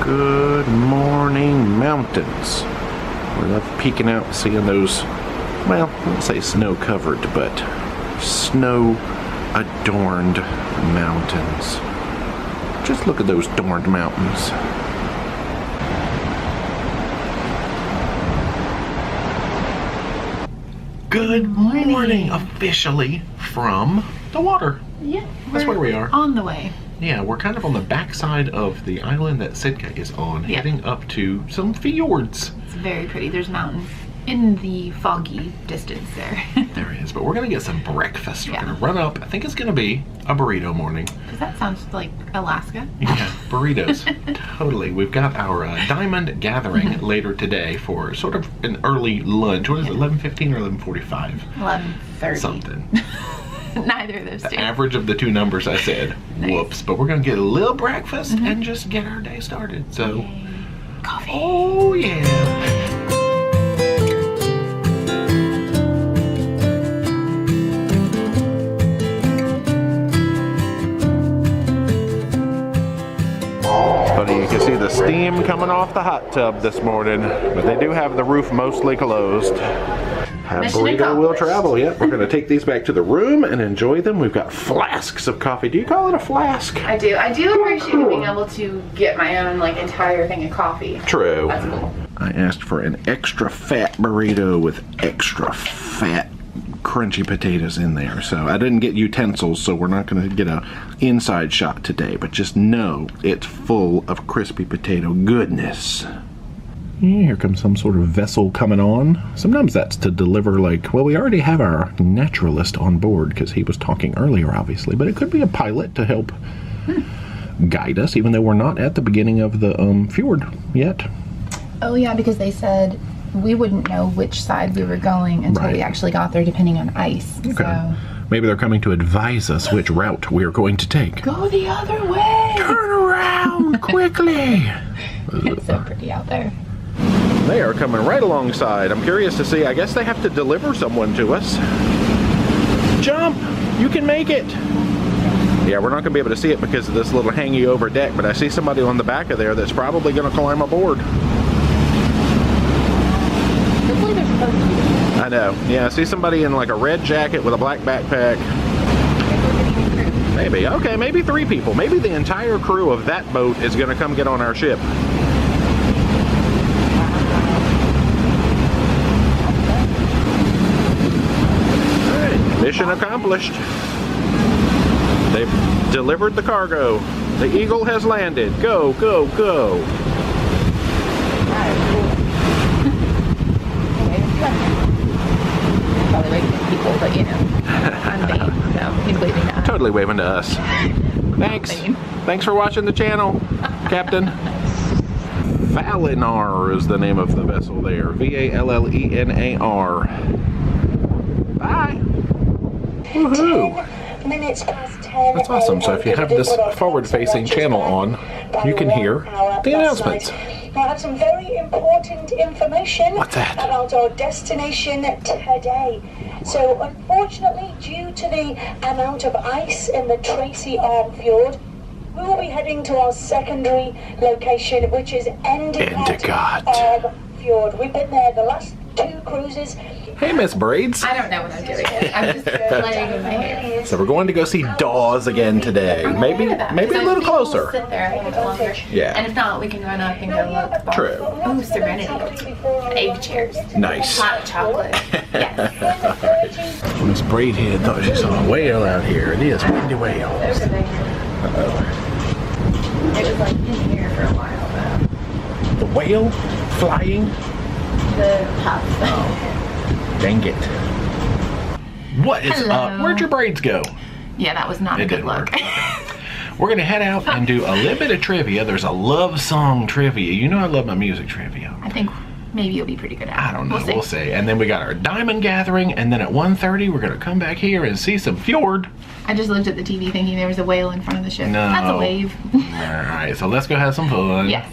Good morning, mountains. We love peeking out, seeing those, well, I won't say snow-covered, but snow-adorned mountains. Just look at those adorned mountains. Good morning, officially from the water. Yeah, that's where we are. On the way. Yeah, we're kind of on the backside of the island that Sitka is on, heading up to some fjords. It's very pretty. There's mountains in the foggy distance there. There is, but we're gonna get some breakfast. We're gonna run up. I think it's gonna be a burrito morning. Does that sound like Alaska? Yeah, burritos. Totally. We've got our diamond gathering later today for sort of an early lunch. What is it, 11:15 or 11:45? 11:30. Something. Neither of those two. The average of the two numbers I said. Nice. Whoops. But we're gonna get a little breakfast and just get our day started. So, yay. Coffee. Oh yeah. You can see the steam coming off the hot tub this morning, but they do have the roof mostly closed. Burrito will travel. Yep, we're going to take these back to the room and enjoy them. We've got flasks of coffee. Do you call it a flask? I do. I do appreciate being able to get my own entire thing of coffee. True. That's cool. I asked for an extra fat burrito with extra fat crunchy potatoes in there. So I didn't get utensils, so we're not going to get a inside shot today, but just know it's full of crispy potato goodness. Here comes some sort of vessel coming on. Sometimes that's to deliver well, we already have our naturalist on board because he was talking earlier, obviously, but it could be a pilot to help guide us, even though we're not at the beginning of the fjord yet. Oh yeah, because they said we wouldn't know which side we were going until we actually got there, depending on ice. Okay. So. Maybe they're coming to advise us which route we are going to take. Go the other way! Turn around quickly! It's so pretty out there. They are coming right alongside. I'm curious to see. I guess they have to deliver someone to us. Jump! You can make it! Yeah, we're not going to be able to see it because of this little hangy over deck, but I see somebody on the back of there that's probably going to climb aboard. I know. Yeah, I see somebody in a red jacket with a black backpack. Maybe. Okay, maybe 3 people. Maybe the entire crew of that boat is going to come get on our ship. Alright, mission accomplished. They've delivered the cargo. The Eagle has landed. Go, go, go. Probably waving at people, but I'm Bane, so he's waving at us. Totally waving to us. Thanks. Thanks for watching the channel, Captain. Vallenar is the name of the vessel there. V-A-L-L-E-N-A-R. Bye. Woohoo. 10 minutes past 10. That's awesome. So if you have this forward-facing channel on, you can hear the announcements. I have some very important information about our destination today. So unfortunately, due to the amount of ice in the Tracy Arm Fjord, we will be heading to our secondary location, which is Endicott Arm Fjord. We've been there the last 2 cruises. Hey, Miss Braids. I don't know what I'm doing. I'm just playing with my hair. So we're going to go see Dawes again today. Maybe a little closer. Sit there a little bit longer. Yeah. And if not, we can run up and go look. True. Ooh, Serenity. Egg chairs. Nice. Hot chocolate. Yes. Miss Braidhead thought she saw a whale out here. It is windy whales. There's a big one. Uh-oh. It was in here for a while though. The whale flying? The puff. Dang it. What is up? Where'd your braids go? Yeah, that was not a good look. We're going to head out and do a little bit of trivia. There's a love song trivia. You know I love my music trivia. I think maybe you'll be pretty good at it. I don't know. We'll see. And then we got our diamond gathering. And then at 1:30, we're going to come back here and see some fjord. I just looked at the TV thinking there was a whale in front of the ship. No. That's a wave. All right. So let's go have some fun. Yes.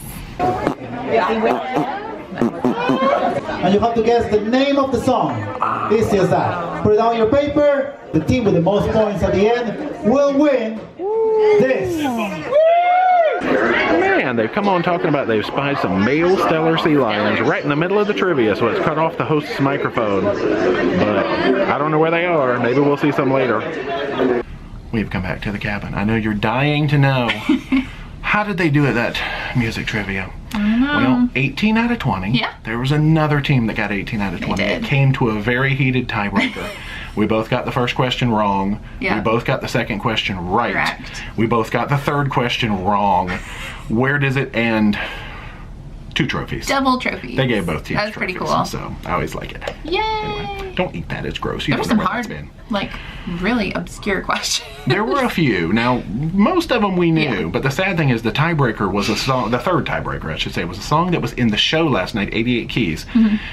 And you have to guess the name of the song. Easy as that. Put it on your paper. The team with the most points at the end will win this. Man, man, they've come on talking about they've spied some male stellar sea lions right in the middle of the trivia, so it's cut off the host's microphone. But I don't know where they are. Maybe we'll see some later. We've come back to the cabin. I know you're dying to know. How did they do at that music trivia? I don't know. Well, 18 out of 20. Yeah. There was another team that got 18 out of 20. They did. It came to a very heated tiebreaker. We both got the first question wrong. Yeah. We both got the second question right. Correct. We both got the third question wrong. Where does it end? 2 trophies. Double trophies. They gave both teams That's trophies. pretty cool. So I always like it. Yay! Anyway, don't eat that. It's gross. You There were don't some know where that's hard, been. like, really obscure questions. There were a few. Now, most of them we knew, Yeah. but the sad thing is the tiebreaker was a song, the third tiebreaker, I should say, was a song that was in the show last night, 88 Keys.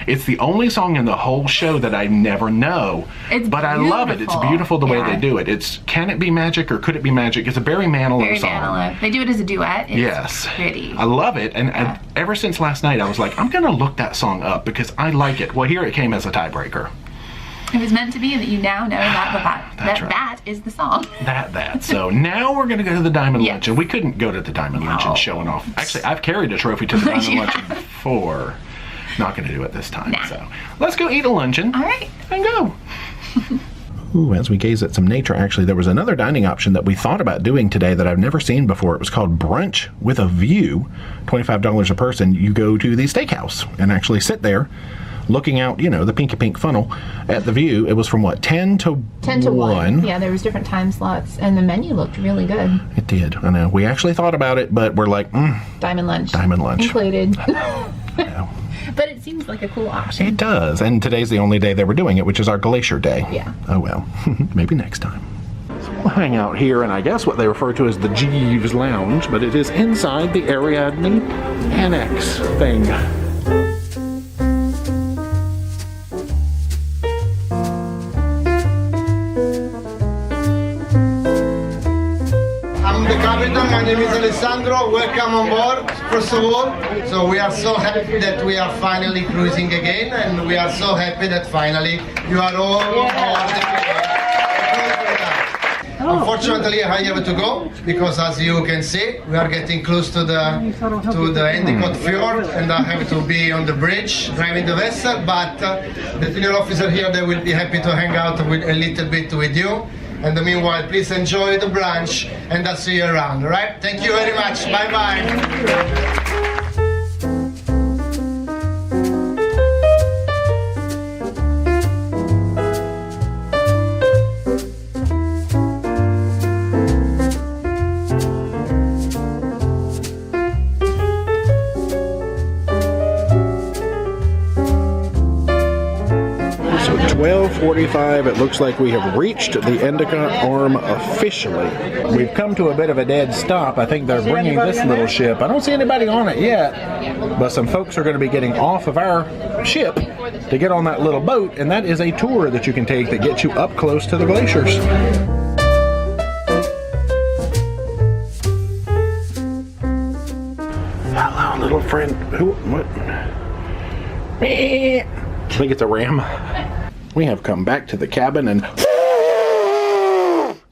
It's the only song in the whole show that I never know, It's but I love it. It's beautiful. beautiful the way Yeah. they do it. It's Can It Be Magic or Could It Be Magic? It's a Barry Manilow Very song. Manilow. They do it as a duet. It's Yes. pretty. I love it, and ever since last night I was like, I'm gonna look that song up because I like it. Well, here it came as a tiebreaker. It was meant to be that you now know That's right. that is the song. That. So now we're going to go to the Diamond Yes. Luncheon. We couldn't go to the Diamond Luncheon showing off. Actually, I've carried a trophy to the Diamond Yeah. Luncheon before. Not going to do it this time. Nah. So let's go eat a luncheon All right. and go. Ooh, as we gaze at some nature, actually, there was another dining option that we thought about doing today that I've never seen before. It was called Brunch with a View, $25 a person. You go to the steakhouse and actually sit there looking out, you know, the pinky pink funnel at the view. It was from what, 10 to 1? Yeah, there was different time slots, and the menu looked really good. It did. I know. We actually thought about it, but we're like, Diamond lunch. Diamond lunch. Included. No. But it seems like a cool option. It does. And today's the only day they were doing it, which is our glacier day. Yeah. Oh well. Maybe next time. So we'll hang out here, and I guess what they refer to as the Jeeves Lounge, but it is inside the Ariadne Annex thing. I'm the captain, my name is Alessandro, welcome on board, first of all. So we are so happy that we are finally cruising again, and we are so happy that finally you are all on board again. Unfortunately, I have to go, because as you can see, we are getting close to the Endicott Fjord, and I have to be on the bridge driving the vessel, but the senior officer here, they will be happy to hang out with a little bit with you. And meanwhile, please enjoy the brunch, and I'll see you around, all right? Thank you very much. Bye-bye. So 12:45, it looks like we have reached the Endicott Arm officially. We've come to a bit of a dead stop. I think they're bringing this little ship. I don't see anybody on it yet, but some folks are going to be getting off of our ship to get on that little boat, and that is a tour that you can take that gets you up close to the glaciers. Hello, little friend. Who? What? I think it's a ram. We have come back to the cabin and...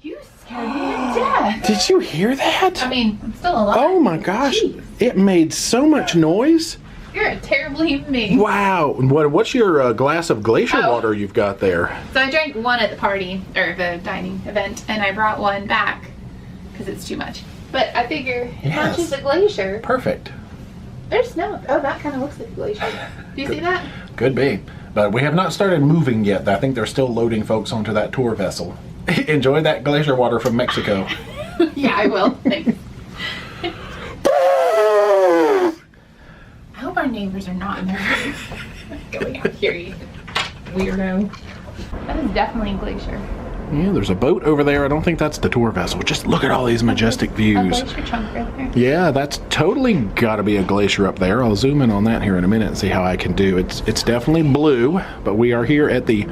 You scared me to death. Did you hear that? I mean, I'm still alive. Oh my gosh. Jeez. It made so much noise. You're a terrible human being. Wow. What's your glass of glacier water you've got there? So I drank one at the party, or the dining event, and I brought one back because it's too much. But I figure, how much is a glacier? Perfect. There's snow. Oh, that kind of looks like a glacier. Do you see that? Could be. But we have not started moving yet. I think they're still loading folks onto that tour vessel. Enjoy that glacier water from Mexico. Yeah, I will. Thanks. I hope our neighbors are not in their going out here, you weirdo. That is definitely a glacier. Yeah, there's a boat over there. I don't think that's the tour vessel. Just look at all these majestic A views. glacier chunk right there. Yeah, that's totally got to be a glacier up there. I'll zoom in on that here in a minute and see how I can do. It's definitely blue, but we are here at the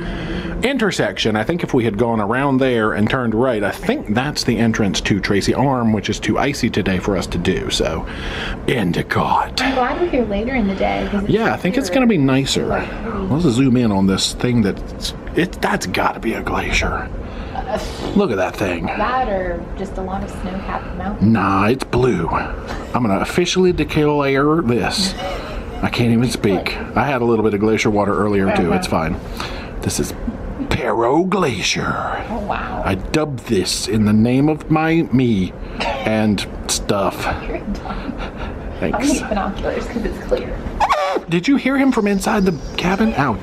intersection. I think if we had gone around there and turned right, I think that's the entrance to Tracy Arm, which is too icy today for us to do. So, Endicott. I'm glad we're here later in the day. Yeah, I think it's going to be nicer. Let's zoom in on this thing that's got to be a glacier. Look at that thing. That or just a lot of snow-capped mountains. Nah, it's blue. I'm gonna officially declare this. I can't even speak. I had a little bit of glacier water earlier too. It's fine. This is Glacier. Oh, wow. I dubbed this in the name of me and stuff. Thanks. I'm gonna get binoculars because it's clear. Did you hear him from inside the cabin? Ow.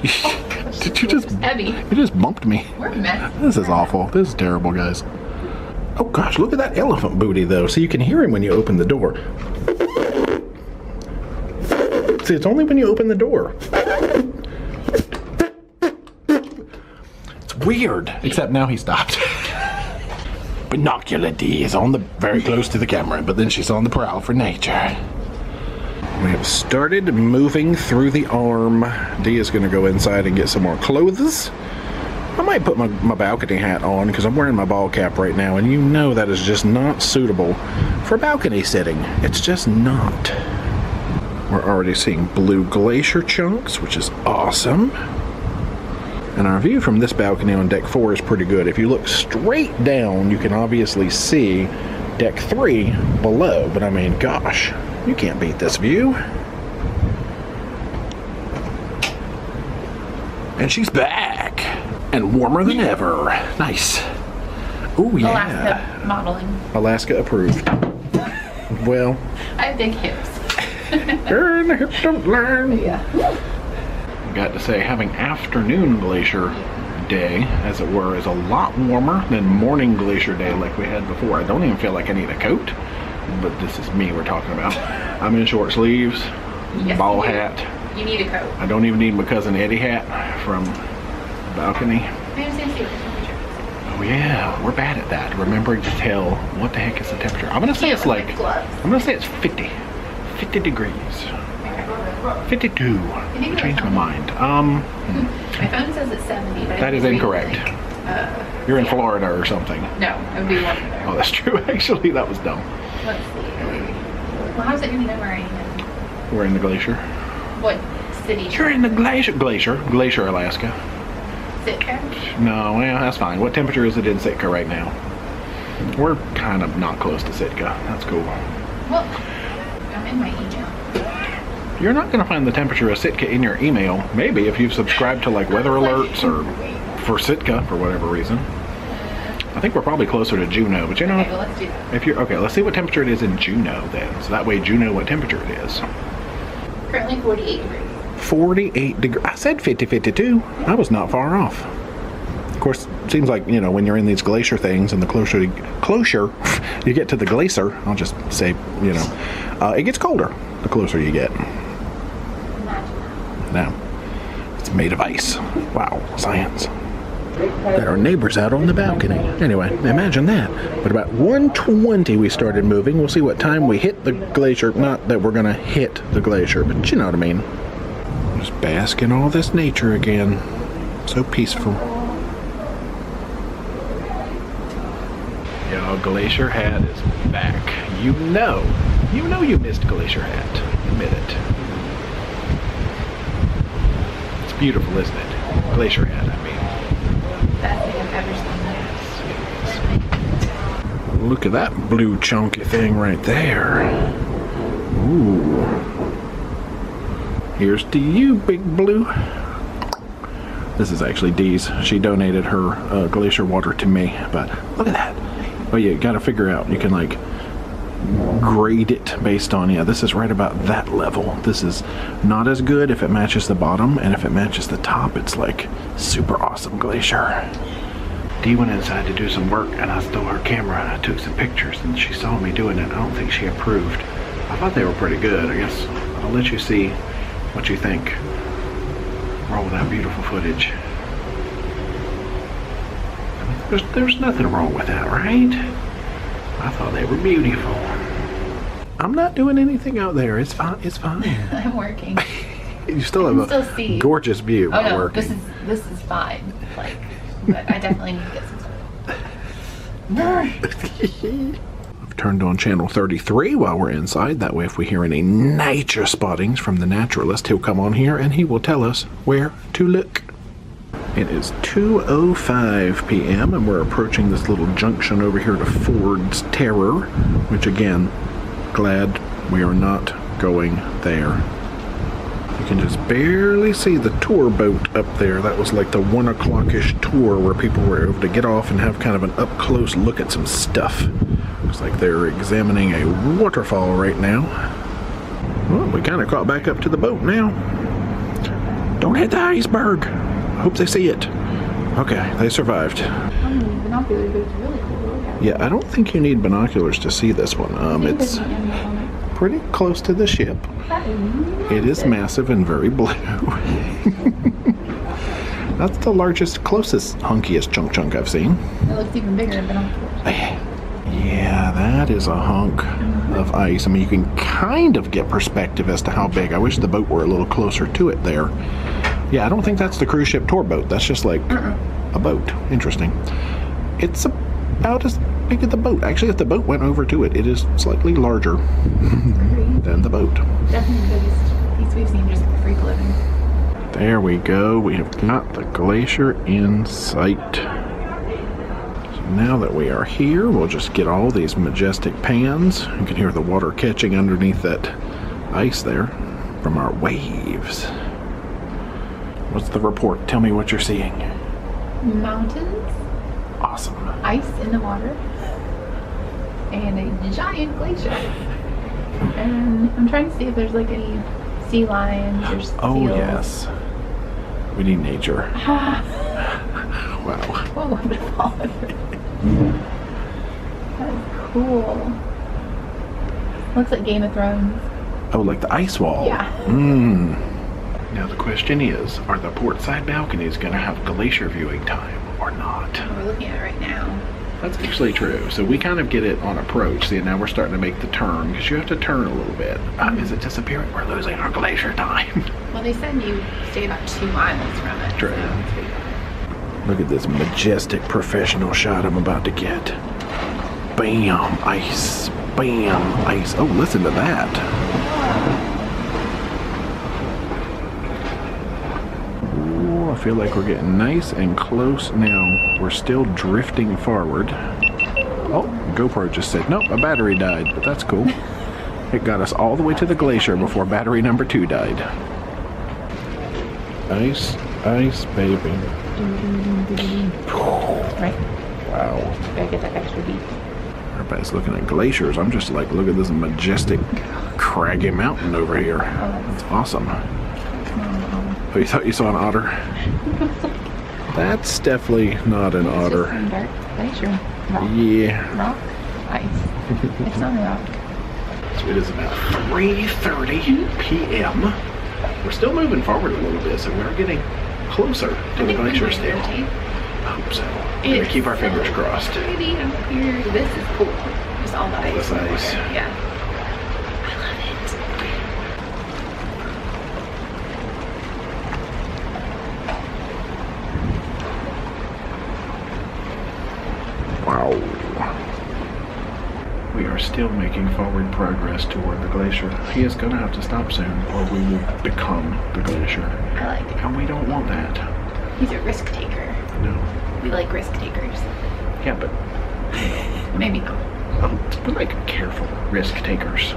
Did you just... Heavy. You just bumped me. We're messy. This is awful. This is terrible, guys. Oh gosh, look at that elephant booty though. So you can hear him when you open the door. See, it's only when you open the door. It's weird. Except now he stopped. Binocular D is on the very close to the camera, but then she's on the prowl for nature. We have started moving through the arm. Dee is going to go inside and get some more clothes. I might put my balcony hat on because I'm wearing my ball cap right now, and you know that is just not suitable for balcony sitting. It's just not. We're already seeing blue glacier chunks, which is awesome. And our view from this balcony on deck 4 is pretty good. If you look straight down, you can obviously see deck 3 below, but I mean, gosh. You can't beat this view. And she's back. And warmer than ever. Nice. Oh, yeah. Alaska modeling. Alaska approved. Well. I have big hips. Turn the hips don't learn. Yeah. I got to say, having afternoon glacier day, as it were, is a lot warmer than morning glacier day like we had before. I don't even feel like I need a coat. But this is me we're talking about. I'm in short sleeves, Yes, ball you do. hat. You need a coat. I don't even need my cousin Eddie hat from the balcony. Maybe it's gonna see what the temperature is. Oh yeah, we're bad at that. Remembering to tell what the heck is the temperature. I'm gonna say it's like, I'm gonna say it's 50 degrees. 52. I changed my mind. My phone says it's 70, but That is incorrect. You're in Florida or something. No, it would be warmer there. Oh, that's true. Actually, that was dumb. Let's see. Well, how's it gonna know where I am? We're in the glacier. What city? You're in the Glacier, Alaska. Sitka? No, well, that's fine. What temperature is it in Sitka right now? We're kind of not close to Sitka. That's cool. Well, I'm in my email. You're not going to find the temperature of Sitka in your email. Maybe if you've subscribed to like weather alerts or for Sitka for whatever reason. I think we're probably closer to Juneau, but you know, Okay, well, let's do that. if you're okay, let's see what temperature it is in Juneau then. So that way you know what temperature it is. Currently 48 degrees. 48 degrees. I said 52. I was not far off. Of course, it seems like, you know, when you're in these glacier things and the closer you get to the glacier, I'll just say, you know, it gets colder the closer you get. Now, it's made of ice. Wow, science. Got our neighbors out on the balcony. Anyway, imagine that. But about 1:20 we started moving. We'll see what time we hit the glacier. Not that we're going to hit the glacier, but you know what I mean. Just bask in all this nature again. So peaceful. Yo, Glacier Hat is back. You know you missed Glacier Hat. Admit it. It's beautiful, isn't it? Glacier Hat, I mean. Best thing I've ever seen. Look at that blue chunky thing right there. Ooh. Here's to you, Big Blue. This is actually Dee's. She donated her glacier water to me, but look at that. Oh yeah, you gotta figure out, you can like grade it based on, yeah, this is right about that level. This is not as good if it matches the bottom, and if it matches the top, it's like super awesome glacier. Dee went inside to do some work, and I stole her camera and I took some pictures, and she saw me doing it. I don't think she approved. I thought they were pretty good. I guess I'll let you see what you think. Roll that beautiful footage. There's nothing wrong with that, right? I thought they were beautiful. I'm not doing anything out there. It's fine. It's fine. I'm working. You still have a gorgeous view Oh while no, working. this is fine. Like, but I definitely need to get some stuff. I've turned on channel 33 while we're inside. That way if we hear any nature spottings from the naturalist, he'll come on here and he will tell us where to look. It is 2:05 p.m. and we're approaching this little junction over here to Ford's Terror, which again, glad we are not going there. You can just barely see the tour boat up there. That was like the 1 o'clock-ish tour where people were able to get off and have kind of an up-close look at some stuff. Looks like they're examining a waterfall right now. Well, we kind of caught back up to the boat now. Don't hit the iceberg. I hope they see it. Okay, they survived. Binoculars, but it's really cool to look at. Yeah, I don't think you need binoculars to see this one. It's pretty close to the ship. It is massive and very blue. That's the largest, closest, hunkiest chunk I've seen. It looks even bigger in binoculars. Yeah, that is a hunk of ice. I mean, you can kind of get perspective as to how big. I wish the boat were a little closer to it there. Yeah, I don't think that's the cruise ship tour boat. That's just like a boat. Interesting. It's about as big as the boat. Actually, if the boat went over to it, it is slightly larger than the boat. Definitely the biggest piece we've seen just for freak living. There we go. We have got the glacier in sight. So now that we are here, we'll just get all these majestic pans. You can hear the water catching underneath that ice there from our waves. What's the report? Tell me what you're seeing. Mountains, Awesome. ice in the water, and a giant glacier. And I'm trying to see if there's like any sea lions or seals. Oh, yes. We need nature. Wow. Whoa, I'm gonna fall over. That is cool. Looks like Game of Thrones. Oh, like the ice wall. Yeah. Now the question is, are the portside balconies going to have glacier viewing time or not? We're looking at it right now. That's actually true. So we kind of get it on approach. See, now we're starting to make the turn because you have to turn a little bit. Is it disappearing? We're losing our glacier time. Well, they said you stay about 2 miles from it. True. So it's pretty Look at this majestic professional shot I'm about to get. Bam, ice. Bam, ice. Oh, listen to that. Ooh, I feel like we're getting nice and close now. We're still drifting forward. Oh, GoPro just said, nope, a battery died, but that's cool. It got us all the way to the glacier before battery number 2 died. Ice, ice, baby. Right. Wow. Gotta get that extra deep. Everybody's looking at glaciers. I'm just like, look at this majestic, craggy mountain over here. That's awesome. Oh, you thought you saw an otter? That's definitely not an otter. It's just some dark glacier. Rock. Yeah. Rock. Ice. It's not a rock. So it is about 3:30 p.m. We're still moving forward a little bit, so we're getting closer to the glacier still. I hope so. We're going to keep our fingers crossed. Pretty up here. This is cool. Just all the ice. This in the ice. water. Yeah. I love it. Wow. We are still making forward progress toward the glacier. He is going to have to stop soon, or we will become the glacier. I like it. And we don't want that. He's a risk taker. No. We like risk takers. Yeah, but Maybe not. we're like careful risk takers.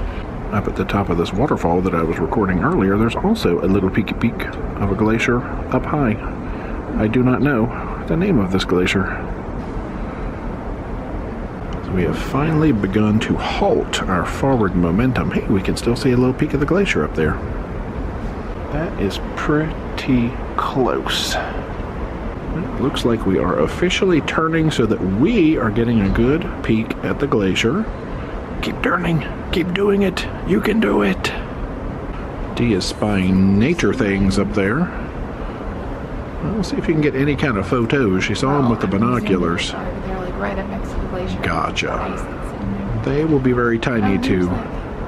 Up at the top of this waterfall that I was recording earlier, there's also a little peeky peek of a glacier up high. I do not know the name of this glacier. So we have finally begun to halt our forward momentum. Hey, we can still see a little peak of the glacier up there. That is pretty close. It looks like we are officially turning so that we are getting a good peek at the glacier. Keep turning. Keep doing it. You can do it. Dee is spying nature things up there. We'll see if you can get any kind of photos. She saw them with the binoculars. They're like right up next to the glacier. Gotcha. They will be very tiny to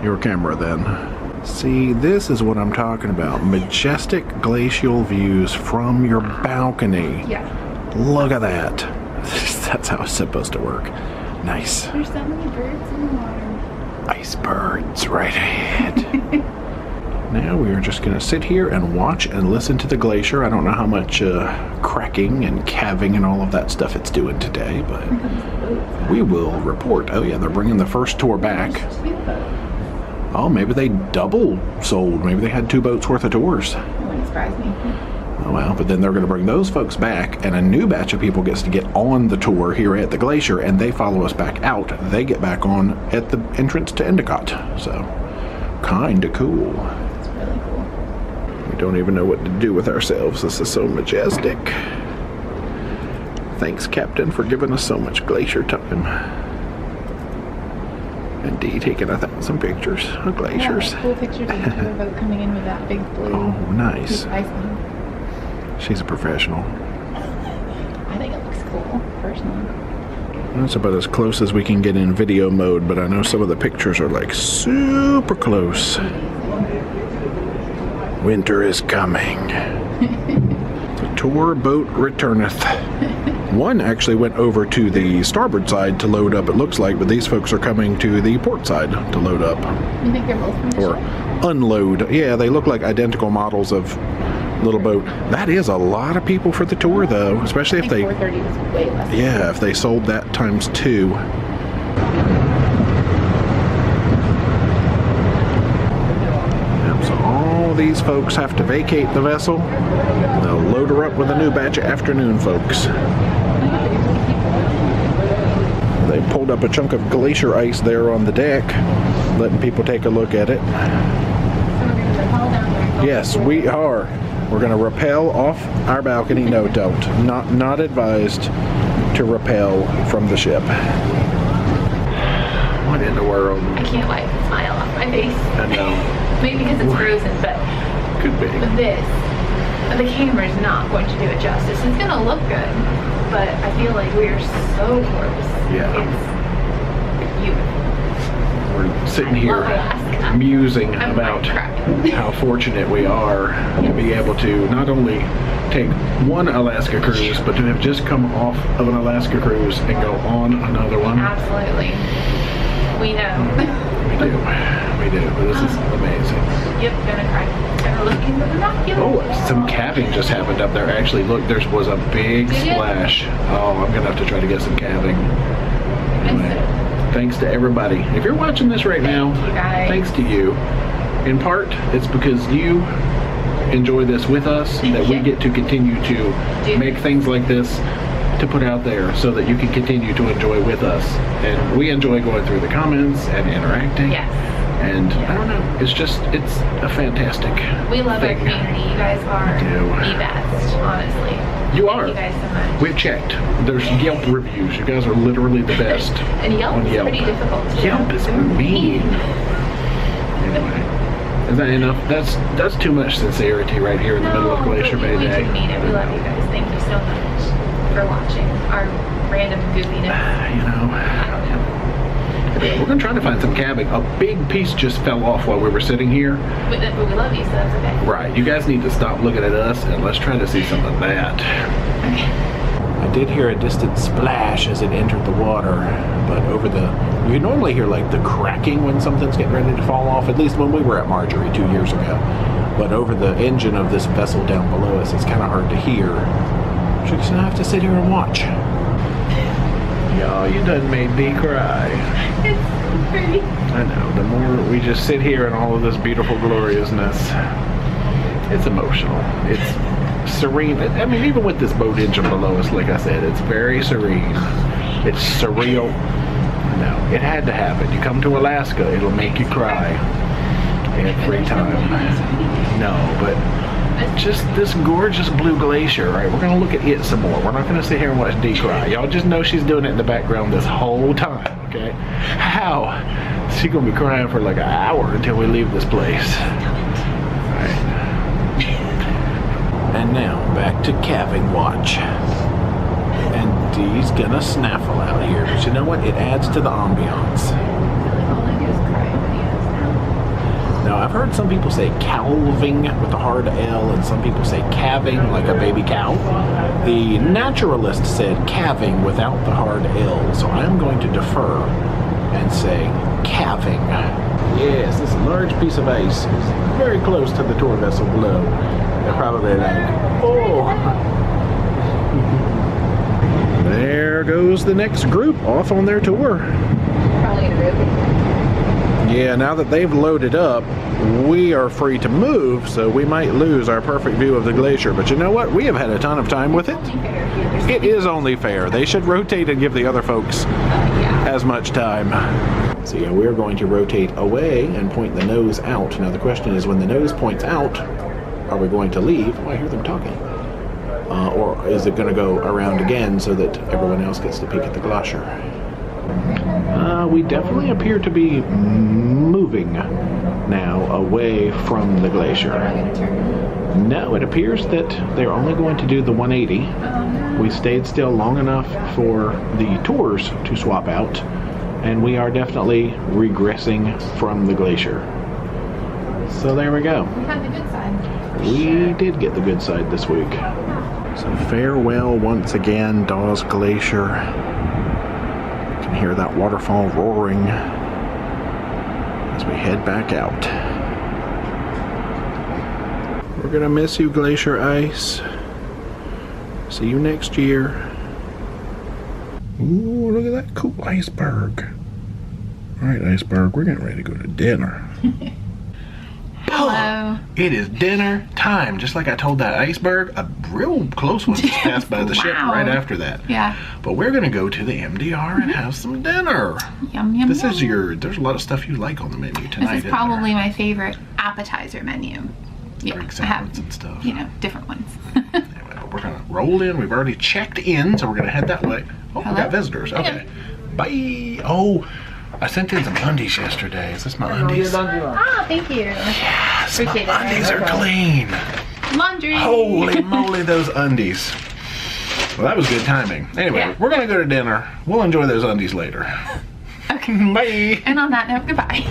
your camera then. See, this is what I'm talking about. Majestic glacial views from your balcony. Yeah. Look at that. That's how it's supposed to work. Nice. There's so many birds in the water. Ice birds right ahead. Now we are just going to sit here and watch and listen to the glacier. I don't know how much cracking and calving and all of that stuff it's doing today, but we will report. Oh yeah, they're bringing the first tour back. Oh, maybe they double sold. Maybe they had 2 boats worth of tours. That wouldn't surprise me. Oh well, but then they're going to bring those folks back, and a new batch of people gets to get on the tour here at the glacier, and they follow us back out. They get back on at the entrance to Endicott. So, kinda cool. Really cool. We don't even know what to do with ourselves. This is so majestic. Thanks, Captain, for giving us so much glacier time. Indeed, taking 1,000 pictures of glaciers. Yeah, cool pictures of the boat coming in with that big blue. Oh, nice. Ice cream. She's a professional. I think it looks cool, personally. That's about as close as we can get in video mode, but I know some of the pictures are like super close. Winter is coming. The tour boat returneth. One actually went over to the starboard side to load up, it looks like, but these folks are coming to the port side to load up. You think they're both from the Or ship? unload. Yeah, they look like identical models of little boat. That is a lot of people for the tour, though, especially if they... 430 was way less. Yeah, if they sold that times 2. Yep, so all these folks have to vacate the vessel. They'll load her up with a new batch of afternoon folks. They pulled up a chunk of glacier ice there on the deck, letting people take a look at it. Yes, we are. We're going to rappel off our balcony. No, don't. Not advised to rappel from the ship. What in the world? I can't wipe the smile off my face. I know. Maybe because it's frozen, but Could be. the camera's not going to do it justice. It's going to look good, but I feel like we are so close. Yeah. It's beautiful. We're sitting here love Alaska. musing I'm about crying. how fortunate we are to be able to not only take one Alaska cruise, but to have just come off of an Alaska cruise and go on another one. Absolutely. We know. We do. This is amazing. Yep, gonna cry. Gonna look in the binoculars. Oh, some calving just happened up there. Actually, look, there was a big Did it? splash. Oh, I'm gonna have to try to get some calving. Anyway, thanks to everybody. If you're watching this right now, you guys. thanks to you. In part, it's because you enjoy this with us, that we get to continue to make things like this to put out there so that you can continue to enjoy with us. And we enjoy going through the comments and interacting. Yes. And I don't know, it's a fantastic We love our thing. community. You guys are do. the best, honestly. You Thank are. you guys so much. We've checked. There's Yelp reviews. You guys are literally the best. And Yelp on is Yelp. pretty difficult to do. Yelp is mean. Anyway, is that enough? That's too much sincerity right here in the middle of Glacier Bay we Day. do mean it. We love you guys. Thank you so much for watching our random goofiness. You know, I don't know. we're gonna try to find some calving. A big piece just fell off while we were sitting here. But we love you, so that's okay. Right. You guys need to stop looking at us and let's try to see some of that. Okay. I did hear a distant splash as it entered the water, but you normally hear like the cracking when something's getting ready to fall off, at least when we were at Marjorie 2 years ago. But over the engine of this vessel down below us, it's kind of hard to hear. So you're gonna have to sit here and watch. Y'all, you done made me cry. It's pretty. I know, the more we just sit here in all of this beautiful gloriousness, it's emotional. It's serene. I mean, even with this boat engine below us, like I said, it's very serene. It's surreal. No, it had to happen. You come to Alaska, it'll make you cry every time. No, but just this gorgeous blue glacier, right? We're gonna look at it some more. We're not gonna sit here and watch Dee cry. Y'all just know she's doing it in the background this whole time, okay? How? She's gonna be crying for like an hour until we leave this place. Alright. And now, back to calving watch. And Dee's gonna snaffle out here, but you know what? It adds to the ambiance. All I do is cry in videos now. Now, I've heard some people say calving with a hard L, and some people say calving like a baby cow. The naturalist said calving without the hard L, so I'm going to defer and say calving. Yes, this large piece of ice is very close to the tour vessel below. They're probably like, oh. There goes the next group off on their tour. Probably gonna rotate. Yeah, now that they've loaded up, we are free to move, so we might lose our perfect view of the glacier. But you know what? We have had a ton of time with it. It is only fair. They should rotate and give the other folks as much time. So yeah, we're going to rotate away and point the nose out. Now the question is, when the nose points out, are we going to leave? Oh, I hear them talking. Or is it going to go around again so that everyone else gets to peek at the glacier? We definitely appear to be moving now away from the glacier. No, it appears that they're only going to do the 180. We stayed still long enough for the tours to swap out, and we are definitely regressing from the glacier. So there we go. We had the good side. We did get the good side this week. So farewell once again, Dawes Glacier. You can hear that waterfall roaring as we head back out. We're gonna miss you, Glacier Ice. See you next year. Ooh, look at that cool iceberg. Alright, iceberg, we're getting ready to go to dinner. Hello. It is dinner time, just like I told that iceberg. A real close one just passed by the ship right after that. Yeah. But we're gonna go to the MDR and have some dinner. Yum, yum, This yum. is there's a lot of stuff you like on the menu tonight. This is probably my favorite appetizer menu. Yeah, Drink I have, salads and stuff. you know, different ones. Anyway, but we're gonna roll in. We've already checked in, so we're gonna head that way. Oh, we Hello? got visitors. Okay. Bye. Oh, I sent in some undies yesterday. Is this my undies? Ah, thank you. Yes, Appreciate my it. undies are clean. Laundry. Holy moly, those undies. Well, that was good timing. Anyway, Yeah. we're gonna go to dinner. We'll enjoy those undies later. Okay. Bye. And on that note, goodbye.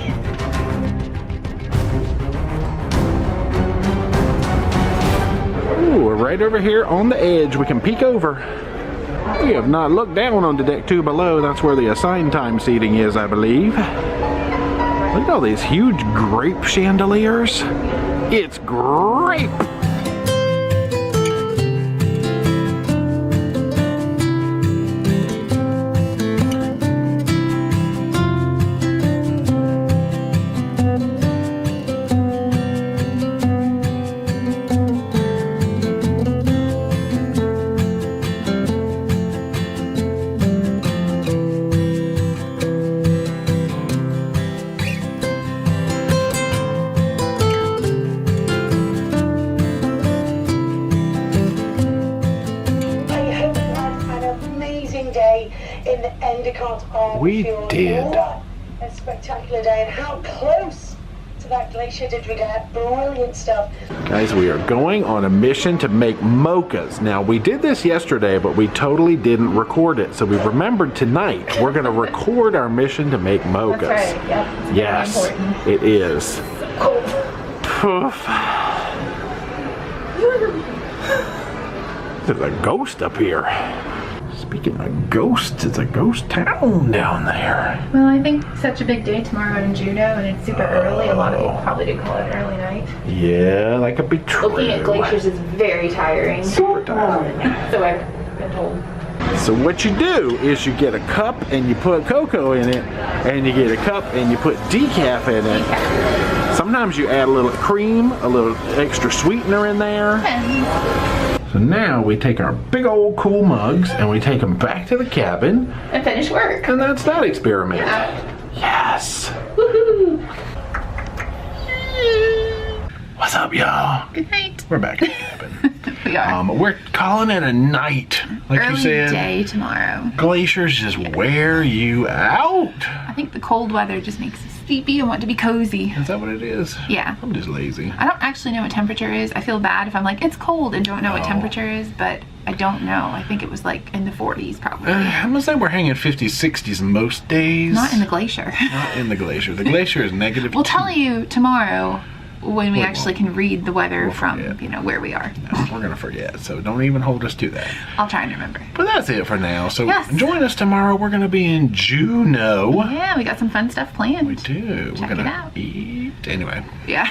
Ooh, we're right over here on the edge. We can peek over. We have not looked down on the deck 2 below. That's where the assigned time seating is, I believe. Look at all these huge grape chandeliers. It's grape. In the Endicott Arm We Fjord. did. What a spectacular day, and how close to that glacier did we get? Brilliant stuff. Guys, we are going on a mission to make mochas. Now, we did this yesterday, but we totally didn't record it. So we remembered tonight, we're going to record our mission to make mochas. That's right. Yep. It's Yes, very important. it is. Cold. Poof. There's a ghost up here. Speaking of ghosts, it's a ghost town down there. Well, I think such a big day tomorrow in Juneau, and it's super early. A lot of people probably do call it early night. Yeah, that could be true. Looking at glaciers is very tiring. Super tiring. So I've been told. So what you do is you get a cup and you put cocoa in it, and you get a cup and you put decaf in it. Decaf. Sometimes you add a little cream, a little extra sweetener in there. So now we take our big old cool mugs and we take them back to the cabin. And finish work. And that's that experiment. Yeah. Yes. Woohoo! What's up, y'all? Good night. We're back in the cabin. We are. We're calling it a night, like Early you said. day tomorrow. Glaciers just wear you out. I think the cold weather just makes us sleepy and want to be cozy. Is that what it is? Yeah. I'm just lazy. I don't actually know what temperature is. I feel bad if I'm like, it's cold and don't know what temperature is, but I don't know. I think it was like in the 40s probably. I'm gonna say we're hanging 50s, 60s most days. Not in the glacier. Not in the glacier. The glacier is negative. We'll tell you tomorrow when we We actually won't. can read the weather We'll from, forget. you know, where we are. We're gonna forget, so don't even hold us to that. I'll try and remember. But that's it for now. So Yes. join us tomorrow. We're gonna be in Juneau. Yeah, we got some fun stuff planned. We do. Check We're it gonna out. eat. Anyway, Yeah.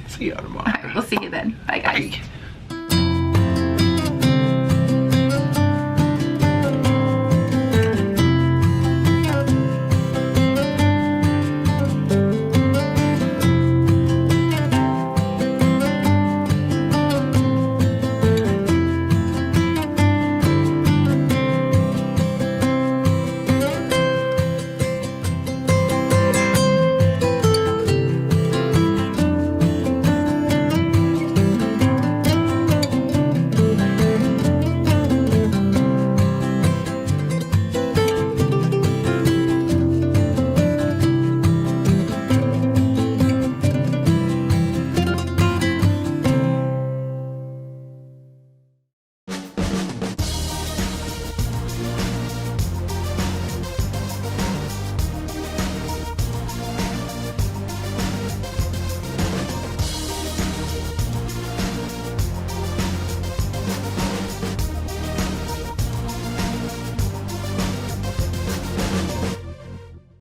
see you tomorrow. All right, we'll see you then. Bye, guys. Bye.